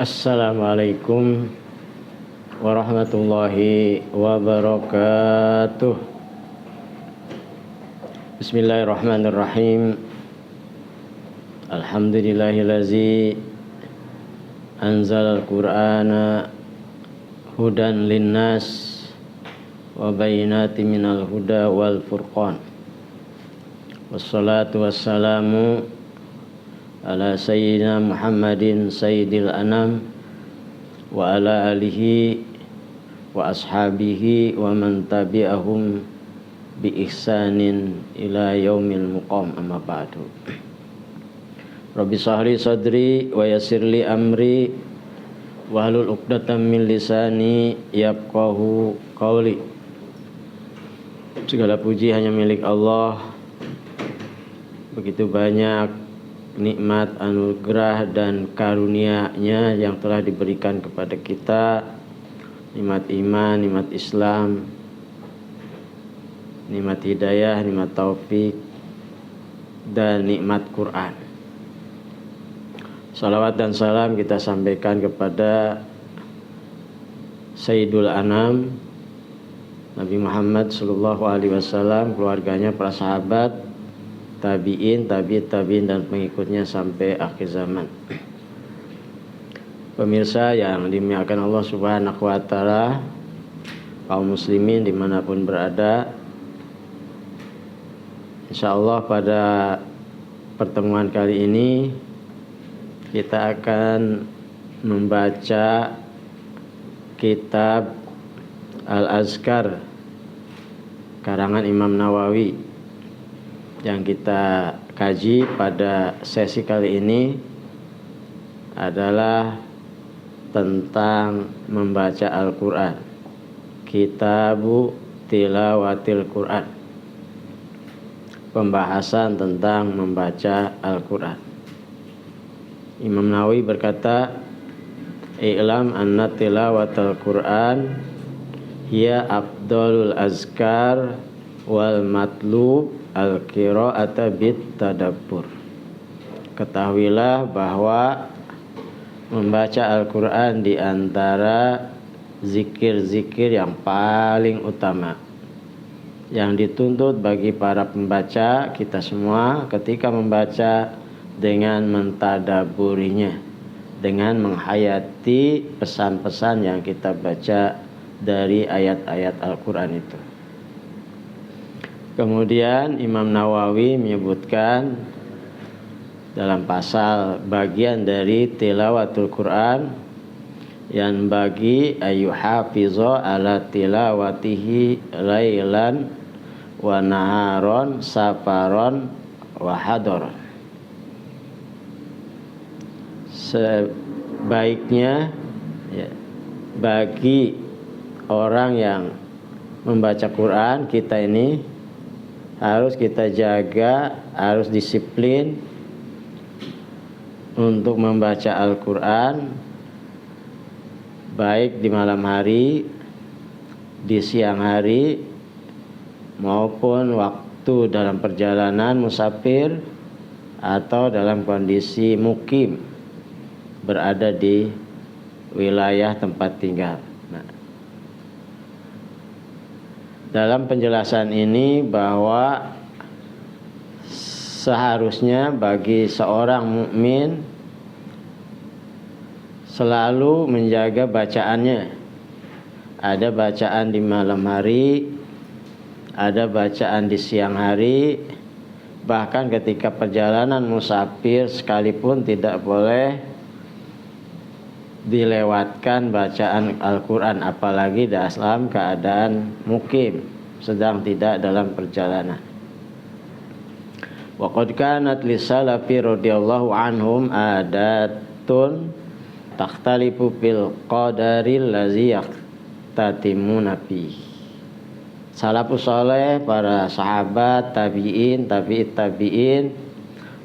Assalamualaikum warahmatullahi wabarakatuh. Bismillahirrahmanirrahim. Alhamdulillahillazi anzalal qur'ana hudan linnas wa bayyinatin minal huda wal furqan. Wassalatu wassalamu ala sayyidina Muhammadin sayyidil anam wa ala alihi wa ashabihi wa man tabi'ahum bi ihsanin ila yaumil muqam, amma ba'du. Rabbi shrahli sadri wa yassirli amri wahlul 'uqdatam min lisani yafqahu qawli. Segala puji hanya milik Allah. Begitu banyak nikmat, anugerah dan karunia-Nya yang telah diberikan kepada kita, nikmat iman, nikmat Islam, nikmat hidayah, nikmat taufik, dan nikmat Quran. Salawat dan salam kita sampaikan kepada Sayyidul Anam Nabi Muhammad sallallahu alaihi wasallam, keluarganya, para sahabat, tabi'in, tabi'in dan pengikutnya sampai akhir zaman. Pemirsa yang dimuliakan Allah Subhanahu wa ta'ala, kaum muslimin dimanapun berada, insyaallah pada pertemuan kali ini kita akan membaca kitab Al-Azkar karangan Imam Nawawi. Yang kita kaji pada sesi kali ini adalah tentang membaca Al-Quran, Kitabu Tilawatil Quran, pembahasan tentang membaca Al-Quran. Imam Nawawi berkata, i'lam anna tilawatul Quran hiya afdalul azkar wal matlub al-qira'ata bit tadabbur. Ketahuilah bahwa membaca Al-Quran di antara zikir-zikir yang paling utama yang dituntut bagi para pembaca, kita semua ketika membaca dengan mentadaburinya, dengan menghayati pesan-pesan yang kita baca dari ayat-ayat Al-Quran itu. Kemudian Imam Nawawi menyebutkan dalam pasal bagian dari tilawatul Quran yang bagi ayyuhafiza ala tilawatihi lailan wa naharon safaron wa hadaron. Sebaiknya bagi orang yang membaca Quran, kita ini harus kita jaga, harus disiplin untuk membaca Al-Quran, baik di malam hari, di siang hari, maupun waktu dalam perjalanan musafir atau dalam kondisi mukim, berada di wilayah tempat tinggal. Dalam penjelasan ini bahwa seharusnya bagi seorang mukmin selalu menjaga bacaannya. Ada bacaan di malam hari, ada bacaan di siang hari, bahkan ketika perjalanan musafir sekalipun tidak boleh dilewatkan bacaan Al-Quran, apalagi dalam keadaan mukim, sedang tidak dalam perjalanan. Wa qad kanat lisalafi radhiyallahu anhum adatun takhtalifu fil qadaril ladzi yaqtatimuna fi. Salafus saleh, para sahabat, tabi'in, tabi'in,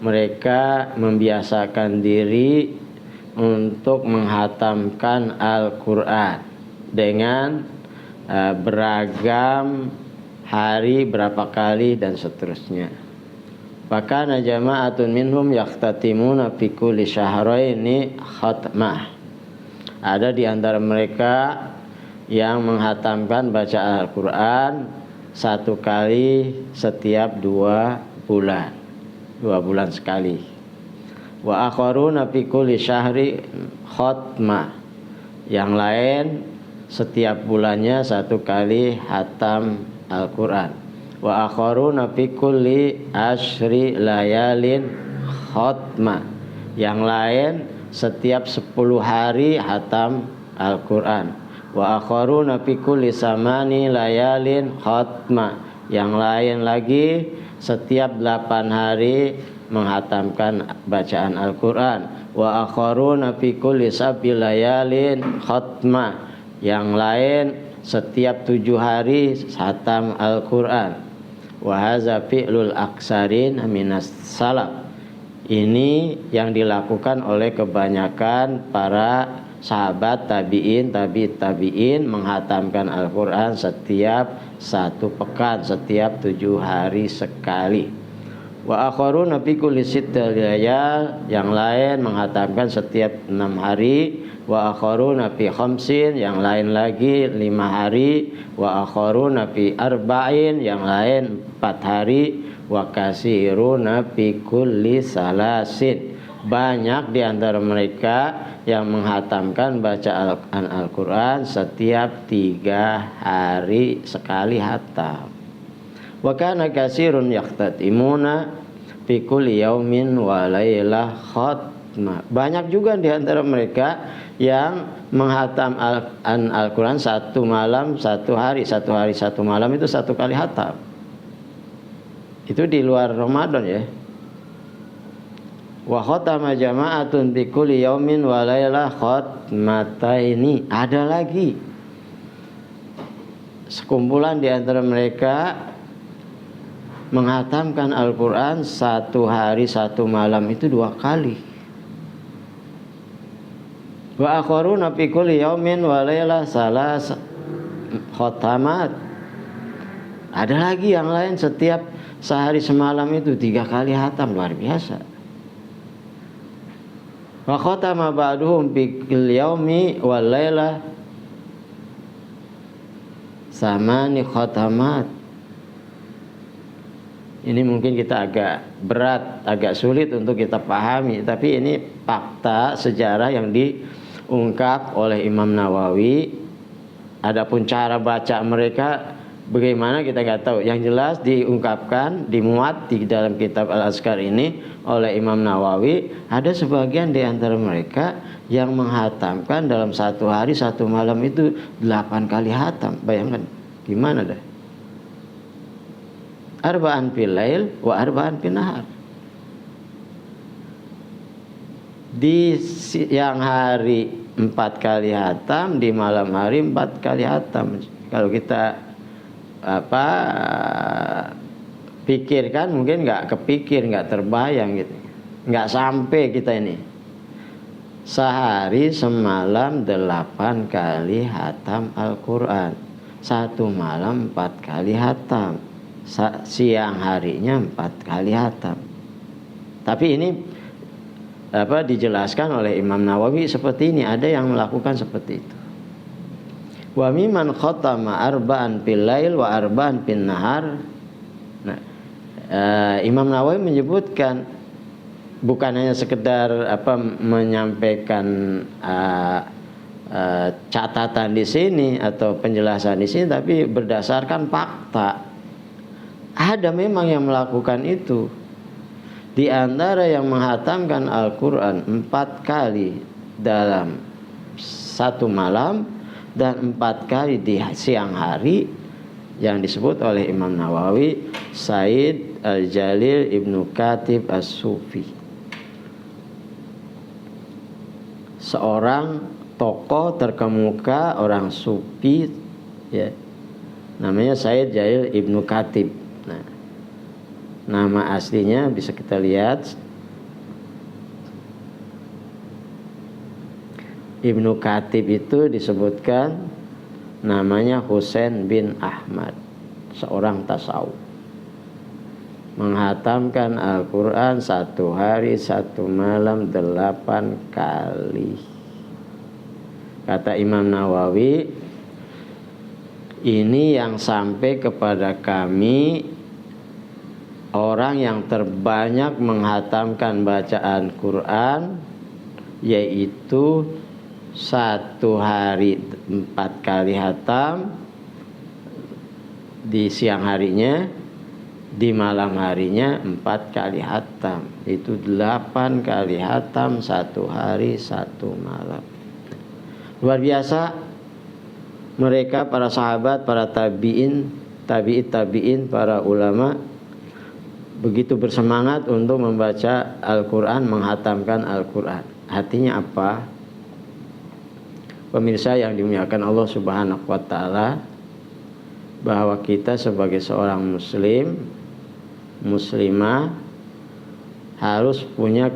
mereka membiasakan diri untuk menghatamkan Al-Quran dengan beragam hari, berapa kali dan seterusnya. Bahkan jama'atun minhum yaqtatimuna fi kulli syahraini khatmah. Ada di antara mereka yang menghatamkan baca Al-Quran 1 kali setiap 2 bulan, 2 bulan sekali. Wa akharuna fi kulli syahri khatmah. Yang lain setiap bulannya 1 kali hatam Al-Quran. Wa akharuna fi kulli asyri layalin khatmah. Yang lain setiap 10 hari hatam Al-Quran. Wa akharuna fi kulli samani layalin khatmah. Yang lain lagi setiap 8 hari menghatamkan bacaan Al-Quran. Wa akharuna fi kulli sab'i layalin khatmah. Yang lain setiap 7 hari hatam Al-Quran. Wa hadza fi'lul aksarin minas salaf. Ini yang dilakukan oleh kebanyakan para sahabat tabi'in, tabi'in menghatamkan Al-Quran setiap 1 pekan, setiap 7 hari sekali. Wa akharuna fi kulli sittati layal. Yang lain menghatamkan setiap 6 hari. Wa akharuna fi khamsin. Yang lain lagi 5 hari. Wa akharuna fi arba'in. Yang lain 4 hari. Wa kasiruna fi kulli salasin. Banyak di antara mereka yang menghatamkan bacaan Al-Quran setiap 3 hari sekali hatam. Wa kana kasirun yaqtatimuna fi kulli yaumin wa lailah khatmah. Banyak juga di antara mereka yang menghatam Al-Quran 1 malam 1 hari, 1 hari 1 malam itu 1 kali hatam. Itu di luar Ramadan ya. Wa khatama jama'atun bi kulli yaumin wa lailah khatmataini. Ada lagi sekumpulan di antara mereka menghatamkan Al-Quran 1 hari 1 malam itu 2 kali. Wa akharuna fi kulli yaumin wa lailah salas khatamat. Ada lagi yang lain setiap sehari semalam itu 3 kali hatam, luar biasa. Wa khatama ba'duhum bil yaumi wal lailah samani khatamat. Ini mungkin kita agak berat, agak sulit untuk kita pahami, tapi ini fakta sejarah yang diungkap oleh Imam Nawawi. Adapun cara baca mereka bagaimana kita nggak tahu. Yang jelas diungkapkan, dimuat di dalam kitab Al-Azkar ini oleh Imam Nawawi. Ada sebagian di antara mereka yang menghatamkan dalam 1 hari 1 malam itu 8 kali hatam. Bayangkan gimana dah. Arba'an fil lail wa arba'an fil nahar. Di siang hari 4 kali hatam, di malam hari 4 kali hatam. Kalau kita pikirkan mungkin nggak kepikir, nggak terbayang gitu, nggak sampai kita ini. Sehari semalam 8 kali hatam Al-Quran, 1 malam 4 kali hatam, siang harinya 4 kali hatam. Tapi ini dijelaskan oleh Imam Nawawi seperti ini. Ada yang melakukan seperti itu. Wa miman khatama arba'an fil lail wa arba'an fin nahar. Nah, Imam Nawawi menyebutkan bukan hanya sekedar menyampaikan catatan di sini atau penjelasan di sini, tapi berdasarkan fakta. Ada memang yang melakukan itu. Di antara yang menghatamkan Al-Quran 4 kali dalam 1 malam dan 4 kali di siang hari, yang disebut oleh Imam Nawawi Said Al-Jalil Ibnu Katib As-Sufi, seorang tokoh terkemuka orang Sufi ya, namanya Said Jalil Ibnu Katib. Nah, nama aslinya bisa kita lihat, Ibnu Katib itu disebutkan namanya Husain bin Ahmad, seorang tasawuf, menghatamkan Al-Quran 1 hari 1 malam 8 kali. Kata Imam Nawawi, ini yang sampai kepada kami orang yang terbanyak menghatamkan bacaan Quran, yaitu satu hari 4 kali hatam, di siang harinya, di malam harinya 4 kali hatam. Itu 8 kali hatam satu hari satu malam. Luar biasa mereka, para sahabat, para tabi'in, para ulama begitu bersemangat untuk membaca Al-Quran, menghatamkan Al-Quran. Artinya apa? Pemirsa yang dimuliakan Allah Subhanahu wa Ta'ala, bahwa kita sebagai seorang muslim, muslimah, harus punya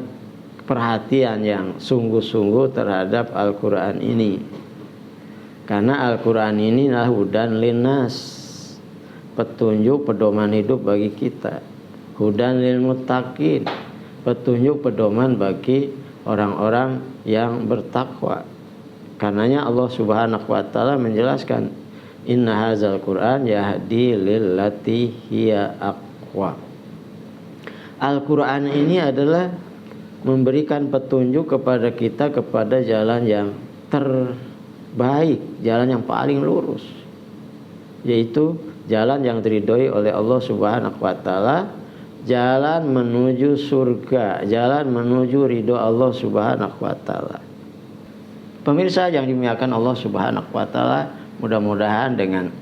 perhatian yang sungguh-sungguh terhadap Al-Quran ini. Karena Al-Quran ini adalah hudan linnas, petunjuk pedoman hidup bagi kita. Hudan lil muttaqin, petunjuk pedoman bagi orang-orang yang bertakwa. Karenanya Allah Subhanahu wa Ta'ala menjelaskan, inna hadzal Qur'an yahdi lillati hiya aqwa. Al-Qur'an ini adalah memberikan petunjuk kepada kita kepada jalan yang terbaik, jalan yang paling lurus, yaitu jalan yang diridhoi oleh Allah Subhanahu wa Ta'ala, jalan menuju surga, jalan menuju ridho Allah Subhanahu wa Ta'ala. Pemirsa yang dimuliakan Allah Subhanahu wa Ta'ala, mudah-mudahan dengan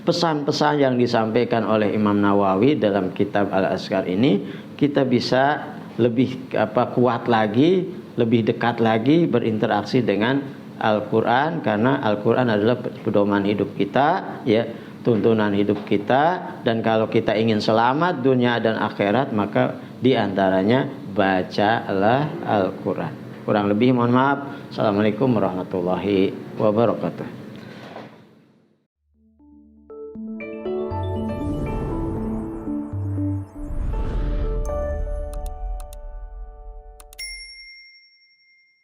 pesan-pesan yang disampaikan oleh Imam Nawawi dalam kitab Al-Azkar ini, kita bisa lebih kuat lagi, lebih dekat lagi berinteraksi dengan Al-Quran, karena Al-Quran adalah pedoman hidup kita, ya, tuntunan hidup kita. Dan kalau kita ingin selamat dunia dan akhirat, maka diantaranya bacalah Al-Quran. Kurang lebih mohon maaf. Assalamualaikum warahmatullahi wabarakatuh.